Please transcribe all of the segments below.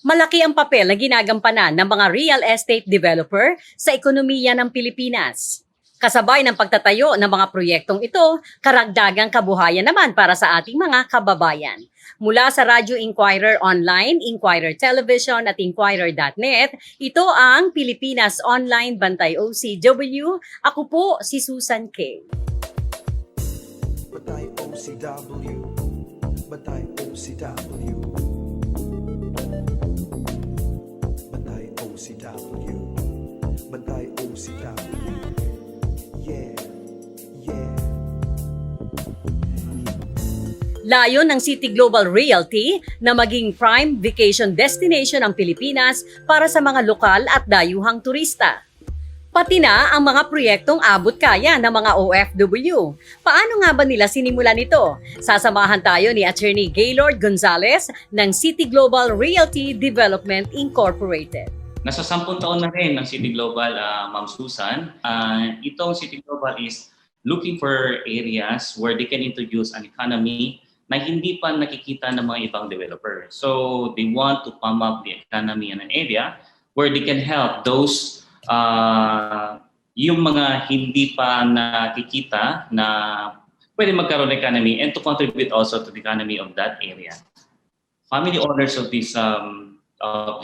Malaki ang papel na ginagampanan ng mga real estate developer sa ekonomiya ng Pilipinas. Kasabay ng pagtatayo ng mga proyektong ito, karagdagang kabuhayan naman para sa ating mga kababayan. Mula sa Radyo Inquirer Online, Inquirer Television at Inquirer.net, ito ang Pilipinas Online Bantay OCW. Ako po si Susan K. Bantay OCW, Bantay OCW, Bantay OCW, Bantay OCW, yeah, yeah. Layo ng City Global Realty na maging prime vacation destination ang Pilipinas para sa mga lokal at dayuhang turista. Pati na ang mga proyektong abot kaya ng mga OFW. Paano nga ba nila sinimulan ito? Sasamahan tayo ni Attorney Gaylord Gonzalez ng City Global Realty Development Incorporated. Nasa 10 taon na rin ng City Global, Ma'am Susan. Itong City Global is looking for areas where they can introduce an economy na hindi pa nakikita ng mga ibang developer. So they want to pump up the economy in an area where they can help those yung mga hindi pa nakikita na pwede magkaroon ng economy and to contribute also to the economy of that area. Family owners of this of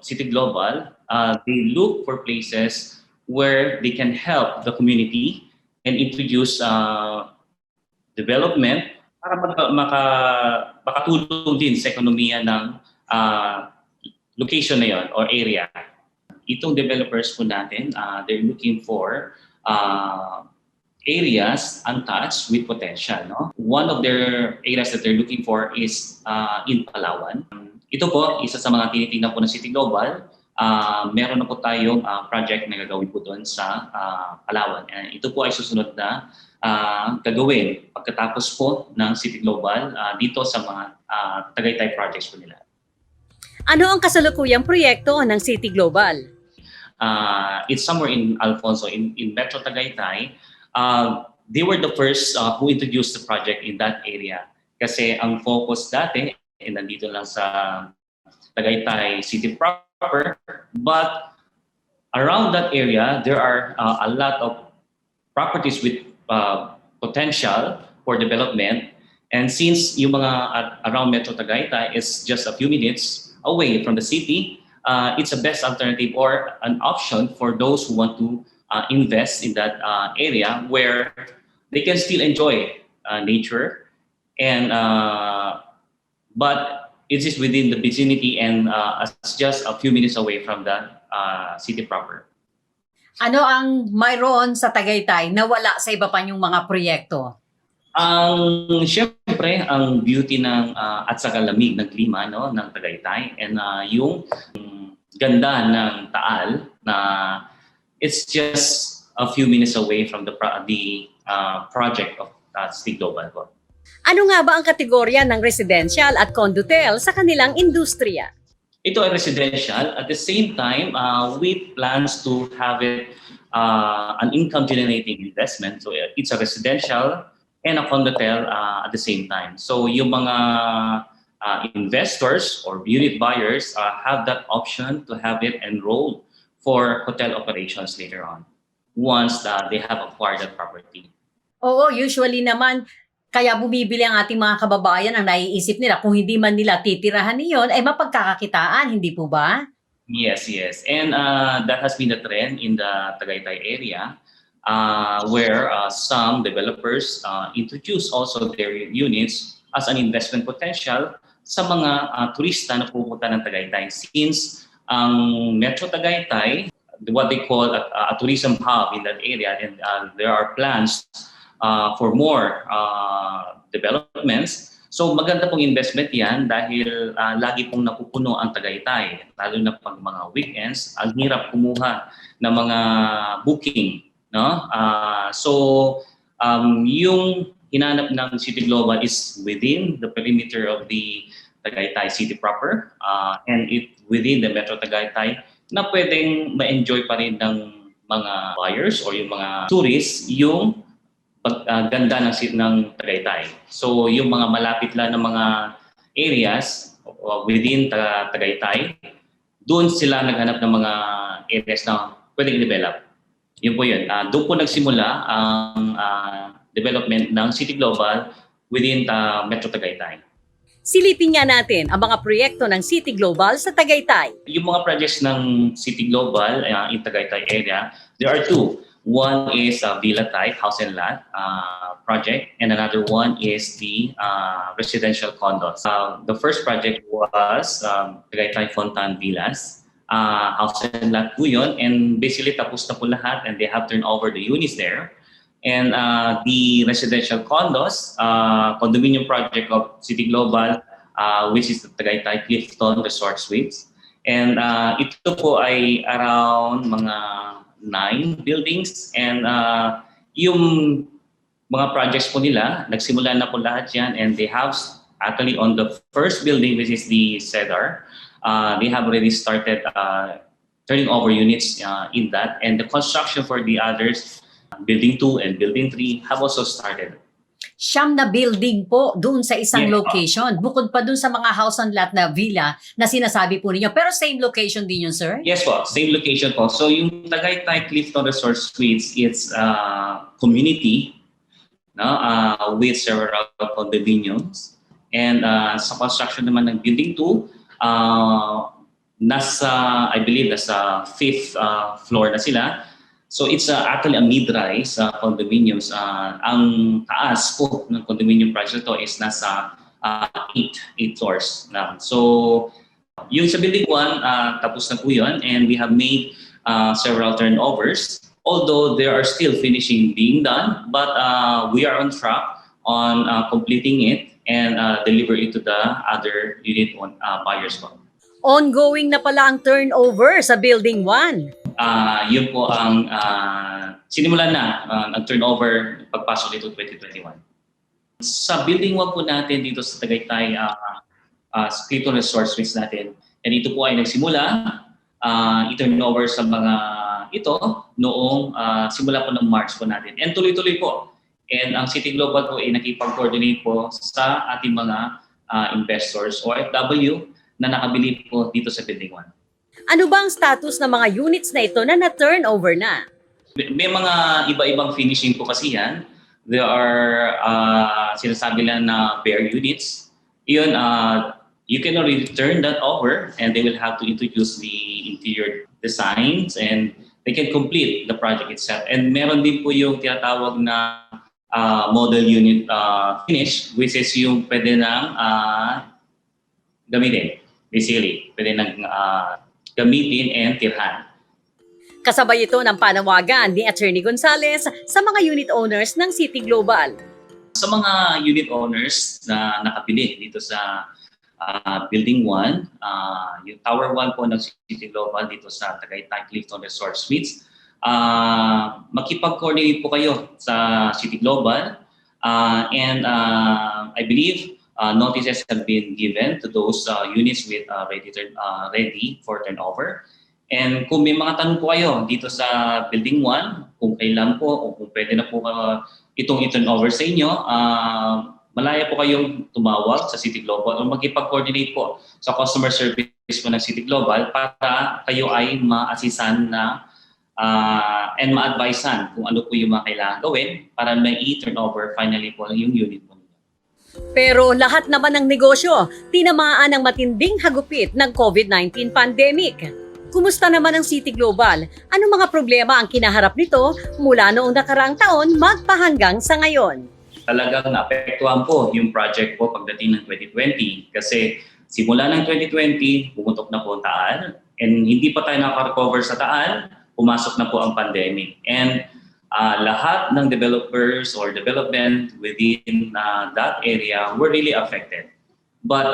City Global, they look for places where they can help the community and introduce development para makatulong din sa ekonomiya ng location na yon or area. Itong developers po natin, they're looking for areas untouched with potential. No? One of their areas that they're looking for is in Palawan. Ito po, isa sa mga tinitingnan po ng City Global. Meron na po tayong project na gagawin po doon sa Palawan. Ito po ay susunod na gagawin pagkatapos po ng City Global dito sa mga Tagaytay projects po nila. Ano ang kasalukuyang proyekto ng City Global? It's somewhere in Alfonso, in Metro Tagaytay. They were the first who introduced the project in that area. Kasi ang focus dati, nandito lang sa Tagaytay City proper, but around that area, there are a lot of properties with potential for development. And since yung mga around Metro Tagaytay is just a few minutes away from the city, it's a best alternative or an option for those who want to invest in that area where they can still enjoy nature, and but it is within the vicinity and just a few minutes away from the city proper. Ano ang mayroon sa Tagaytay na wala sa iba pa yung mga proyekto? Siyempre, ang beauty ng at saka lamig ng klima no, ng Tagaytay and yung ganda ng Taal na it's just a few minutes away from the project of City Global. Ano nga ba ang kategorya ng residential at condotel sa kanilang industriya? Ito ay residential. At the same time, we plans to have it an income-generating investment. So it's a residential and a condotel at the same time. So yung mga investors or unit buyers have that option to have it enrolled for hotel operations later on once they have acquired that property. Oo, usually naman, kaya bumibili ang ating mga kababayan, ang naiisip nila, kung hindi man nila titirahan niyon, ay mapagkakakitaan, hindi po ba? Yes, yes. And that has been the trend in the Tagaytay area where some developers introduce also their units as an investment potential sa mga turista na pupunta ng Tagaytay. Since ang Metro Tagaytay, what they call a tourism hub in that area, and there are plans for more developments. So maganda pong investment yan dahil lagi pong napupuno ang Tagaytay. Lalo na pag mga weekends, ang hirap kumuha ng mga booking. No? Yung hinanap ng City Global is within the perimeter of the Tagaytay City proper and it within the Metro Tagaytay na pwedeng ma-enjoy pa rin ng mga buyers or yung mga tourists yung ganda ng Tagaytay. So yung mga malapit lang ng mga areas within Tagaytay, doon sila naghanap ng mga areas na pwedeng i-develop. Yun po yun. Doon po nagsimula ang development ng City Global within Metro Tagaytay. Silipin nga natin ang mga proyekto ng City Global sa Tagaytay. Yung mga projects ng City Global in Tagaytay area, there are two. One is Villa Type House and Lot project, and another one is the residential condos. The first project was Tagaytay Fontan Villas. House and Lot po yun, and basically tapos na po lahat and they have turned over the units there. And the residential condos, condominium project of City Global, which is the Tagaytay Clifton Resort Suites. And ito po ay around mga 9 buildings. And yung mga projects po nila, nagsimula na po lahat yan. And they have actually on the first building, which is the Cedar, they have already started turning over units in that. And the construction for the others, Building 2 and Building 3 have also started. Siyam na building po doon sa isang Yeah. location. Bukod pa doon sa mga house and lot na villa na sinasabi po ninyo. Pero same location din yun, sir? Yes po, same location po. So yung Tagaytay Clifton Resort Suites, it's community with several condominiums. And sa construction naman ng Building 2, I believe nasa 5th floor na sila. So it's actually a mid-rise condominiums. Ang taas po ng condominium project to is nasa 8 floors na. So yung sa Building 1, tapos na po yun, and we have made several turnovers. Although there are still finishing being done, but we are on track on completing it and deliver it to the other unit buyers po. Ongoing na pala ang turnover sa Building 1. Yun po ang sinimulan na ang turnover pagpasok nito 2021. Sa Building 1 po natin dito sa Tagaytay Clifton Resort Suites natin, and ito po ay nagsimula i-turnover sa mga ito noong simula po ng March po natin. And tuloy-tuloy po. And ang City Global po ay nakipag-coordinate po sa ating mga investors o OFW na nakabili po dito sa Building 1. Ano ba ang status ng mga units na ito na na-turnover na? May mga iba-ibang finishing po kasi yan. There are sinasabi lang na bare units. Yun, you can already turn that over and they will have to introduce the interior designs and they can complete the project itself. And meron din po yung tinatawag na model unit finish, which is yung pwede nang gamitin. Basically, pwede nang gamitin and tirhan. Kasabay ito ng panawagan ni Attorney Gonzales sa mga unit owners ng City Global. Sa mga unit owners na nakabili dito sa Building 1, yung Tower 1 po ng City Global dito sa Tagaytay Clifton Resort Suites, makipag-coordinate po kayo sa City Global and I believe notices have been given to those units with ready for turnover. And kung may mga tanong po kayo dito sa Building 1, kung kailan po o kung pwede na po itong i-turnover sa inyo, malaya po kayong tumawag sa City Global o magkipag-coordinate po sa customer service po ng City Global para kayo ay ma-assisan na and ma-advisean kung ano po yung mga kailangan gawin para may i-turnover finally po yung unit po. Pero lahat naman ng negosyo, tinamaan ng matinding hagupit ng COVID-19 pandemic. Kumusta naman ang City Global? Ano mga problema ang kinaharap nito mula noong nakaraang taon magpahanggang sa ngayon? Talagang naapektuhan po yung project po pagdating ng 2020 kasi simula ng 2020, pumutok na po ang Taal and hindi pa tayo nakarecover sa Taal, pumasok na po ang pandemic. And lahat ng developers or development within that area were really affected. But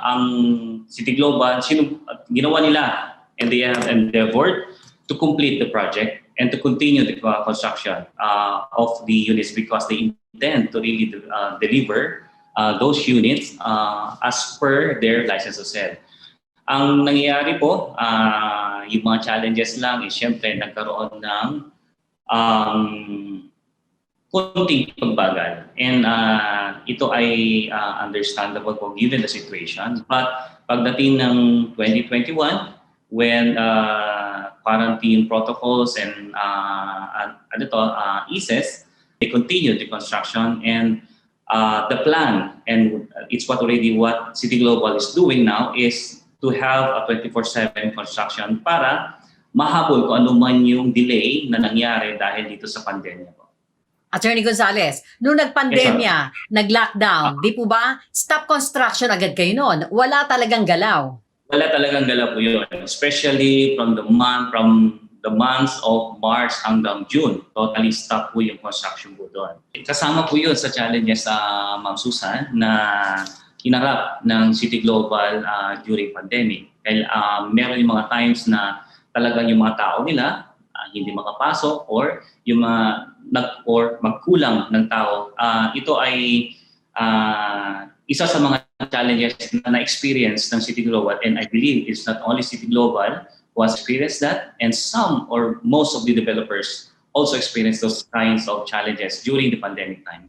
ang City Global, ginawa nila and they have endeavored to complete the project and to continue the construction of the units because they intend to really deliver those units as per their licenses said. Ang nangyayari po, yung mga challenges lang is syempre nagkaroon ng konting pagbagal. And ito ay understandable po given the situation. But pagdating ng 2021, when quarantine protocols and eases, they continued the construction, and the plan, and it's what City Global is doing now, is to have a 24/7 construction para mahabol kung ano man yung delay na nangyari dahil dito sa pandemya po. Attorney Gonzales, nung nagpandemya, nag-lockdown, di po ba, stop construction agad kayo noon? Wala talagang galaw. Wala talagang galaw po yun, especially from the months of March hanggang June. Totally stop po yung construction po doon. Kasama po yun sa challenges sa Ma'am Susan na hinarap ng City Global during pandemic. Dahil meron yung mga times na talagang yung mga tao nila hindi makapasok, or yung magkulang ng tao. Ito ay isa sa mga challenges na na-experience ng City Global, and I believe it's not only City Global who has experienced that, and some or most of the developers also experienced those kinds of challenges during the pandemic time.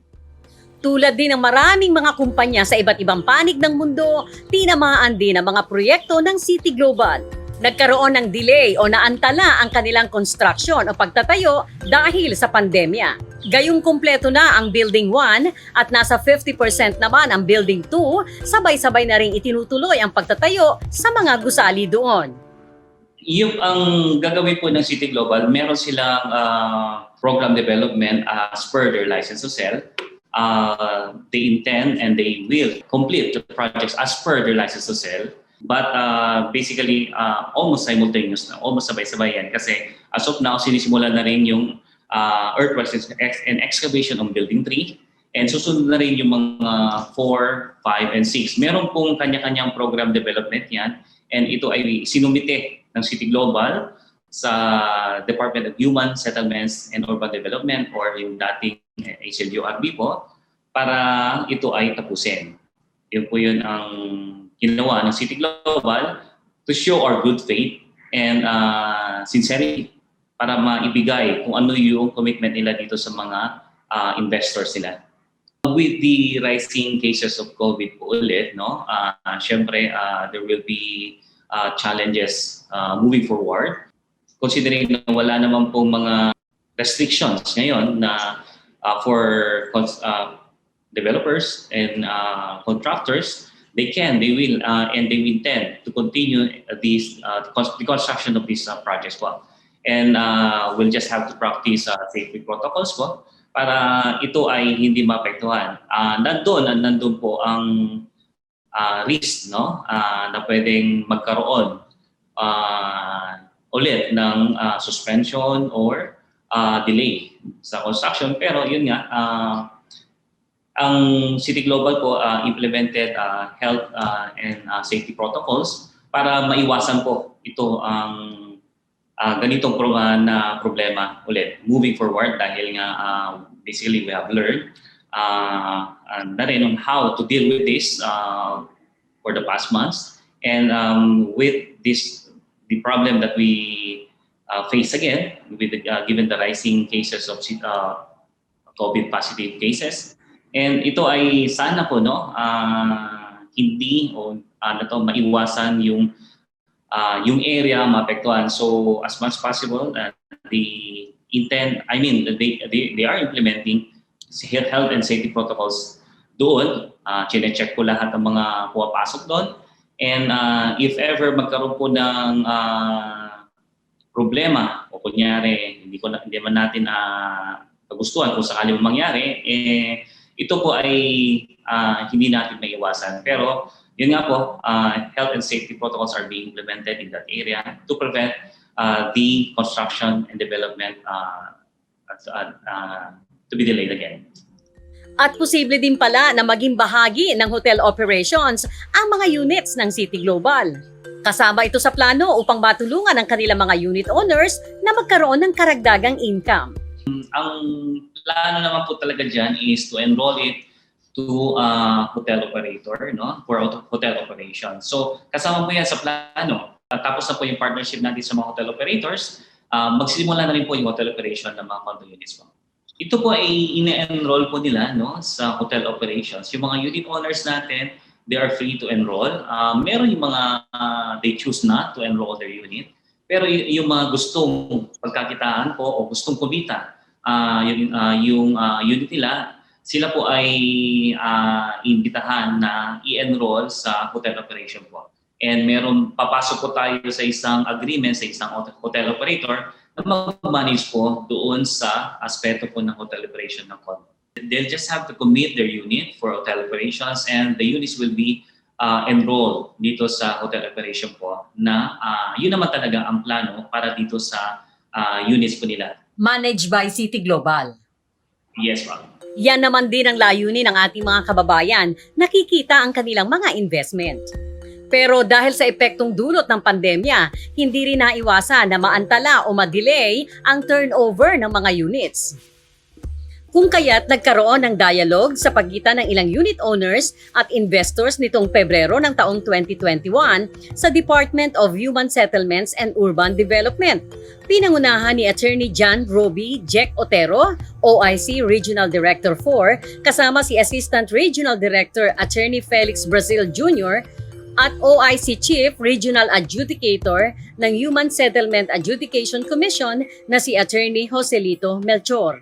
Tulad din ng maraming mga kumpanya sa iba't ibang panig ng mundo, tinamaan din ang mga proyekto ng City Global. Nagkaroon ng delay o naantala ang kanilang construction o pagtatayo dahil sa pandemya. Gayong kumpleto na ang Building 1 at nasa 50% naman ang Building 2, sabay-sabay na rin itinutuloy ang pagtatayo sa mga gusali doon. Yung ang gagawin po ng City Global, meron silang program development as per their license to sell. They intend and they will complete the projects as per their license to sell. But basically, almost simultaneous na, almost sabay-sabay yan. Kasi as of now, sinisimulan na rin yung earthworks and excavation on Building 3. And susunod na rin yung mga 4, 5, and 6. Meron pong kanya-kanyang program development yan. And ito ay sinumite ng City Global sa Department of Human Settlements and Urban Development, or yung dating HLURB po, para ito ay tapusin. Yun po yun ang ginawa ng City Global to show our good faith and sincerity para maibigay kung ano yung commitment nila dito sa mga investors nila. With the rising cases of COVID po ulit, no, syempre there will be challenges moving forward. Considering na wala naman po mga restrictions ngayon na for developers and contractors, they will, and they intend to continue the construction of these projects po. And we'll just have to practice safety protocols po para ito ay hindi maapektuhan. Nandun po ang risk, no, na pwedeng magkaroon ulit ng suspension or delay sa construction. Pero yun nga, ang City Global po implemented health and safety protocols para maiwasan po ito ang ganitong na problema ulit moving forward, dahil nga basically we have learned na rin on how to deal with this for the past months, and with the problem that we face again with given the rising cases of COVID positive cases. And ito ay sana po, no, hindi maiwasan yung area maapektuhan. So as much as possible, they are implementing health and safety protocols doon. Chine-check ko lahat ng mga pumapasok doon. And if ever magkaroon po ng problema, o kunyari hindi man natin kagustuhan kung sakali mangyari, ito po ay hindi natin maiwasan. Pero yun nga po, health and safety protocols are being implemented in that area to prevent the construction and development to be delayed again. At posible din pala na maging bahagi ng hotel operations ang mga units ng City Global. Kasama ito sa plano upang matulungan ang kanilang mga unit owners na magkaroon ng karagdagang income. Ang plano naman po talaga dyan is to enroll it to hotel operator, no, for hotel operation. So kasama po yan sa plano. Tapos na po yung partnership natin sa mga hotel operators, magsisimula na rin po yung hotel operation ng mga condo units po. ito po ay ine-enroll po nila no, sa hotel operations. Yung mga unit owners natin, they are free to enroll. Meron yung mga they choose not to enroll their unit. Pero yung mga gustong pagkakitaan po o gustong kumita, yung unit nila, sila po ay imbitahan na i-enroll sa hotel operation po. And papasok po tayo sa isang agreement sa isang hotel operator na mag-manage po doon sa aspeto po ng hotel operation ng condo. They'll just have to commit their unit for hotel operations and the units will be enrolled dito sa hotel operation po na yun naman talaga ang plano para dito sa units po nila. Managed by City Global. Yes, ma'am. Yan naman din ang layunin ng ating mga kababayan, nakikita ang kanilang mga investment. Pero dahil sa epektong dulot ng pandemya, hindi rin naiwasan na maantala o ma-delay ang turnover ng mga units. Kung kaya't nagkaroon ng dialogue sa pagitan ng ilang unit owners at investors nitong Pebrero ng taong 2021 sa Department of Human Settlements and Urban Development. Pinangunahan ni Attorney John Roby Jack Otero, OIC Regional Director 4, kasama si Assistant Regional Director Attorney Felix Brazil Jr., at OIC Chief Regional Adjudicator ng Human Settlement Adjudication Commission na si Attorney Joselito Melchor.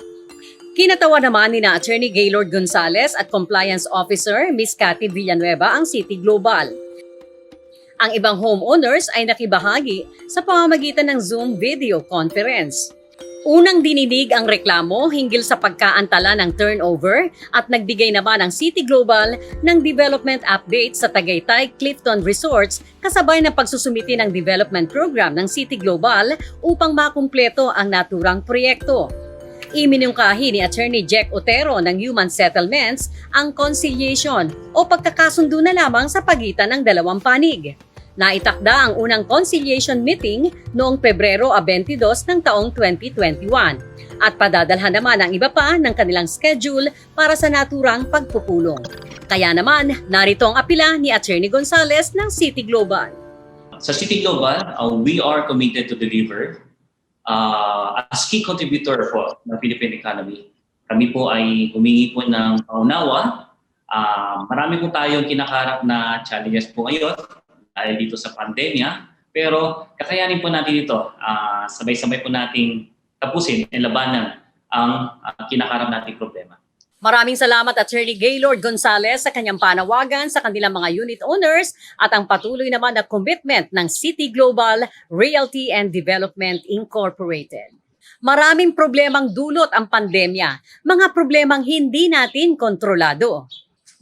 Kinatawa naman ni na Attorney Gaylord Gonzales at Compliance Officer Ms. Cathy Villanueva ang City Global. Ang ibang homeowners ay nakibahagi sa pamamagitan ng Zoom video conference. Unang dininig ang reklamo hinggil sa pagkaantala ng turnover at nagbigay naman ang City Global ng development update sa Tagaytay Clifton Resorts kasabay ng pagsusumiti ng development program ng City Global upang makumpleto ang naturang proyekto. Iminungkahi ni Attorney Jack Otero ng Human Settlements ang conciliation o pagkakasundo na lamang sa pagitan ng dalawang panig. Naitakda ang unang conciliation meeting noong Pebrero 22 ng taong 2021 at padadalhan naman ang iba pa ng kanilang schedule para sa naturang pagpupulong. Kaya naman, narito ang apila ni Attorney Gonzales ng City Global. Sa City Global, we are committed to deliver as key contributor po ng Philippine economy. Kami po ay humingi po ng paunawa. Marami po tayong kinakaharap na challenges po ngayon dahil dito sa pandemya, pero kakayanin po natin ito. Sabay-sabay po nating tapusin at labanan ang kinakarap nating problema. Maraming salamat Attorney Gaylord Gonzales sa kanyang panawagan sa kanilang mga unit owners at ang patuloy naman na commitment ng City Global Realty and Development Incorporated. Maraming problemang dulot ang pandemya, mga problemang hindi natin kontrolado.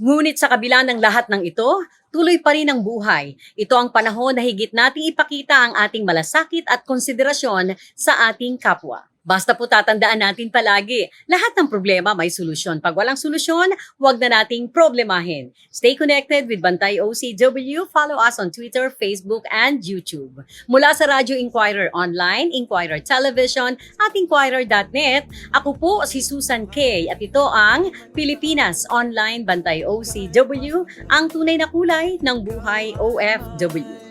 Ngunit sa kabila ng lahat ng ito, tuloy pa rin ang buhay. Ito ang panahon na higit nating ipakita ang ating malasakit at konsiderasyon sa ating kapwa. Basta po tatandaan natin palagi, lahat ng problema may solusyon. Pag walang solusyon, huwag na nating problemahin. Stay connected with Bantay OCW. Follow us on Twitter, Facebook, and YouTube. Mula sa Radyo Inquirer Online, Inquirer Television, at Inquirer.net, ako po si Susan K. At ito ang Pilipinas Online Bantay OCW, ang tunay na kulay ng buhay OFW.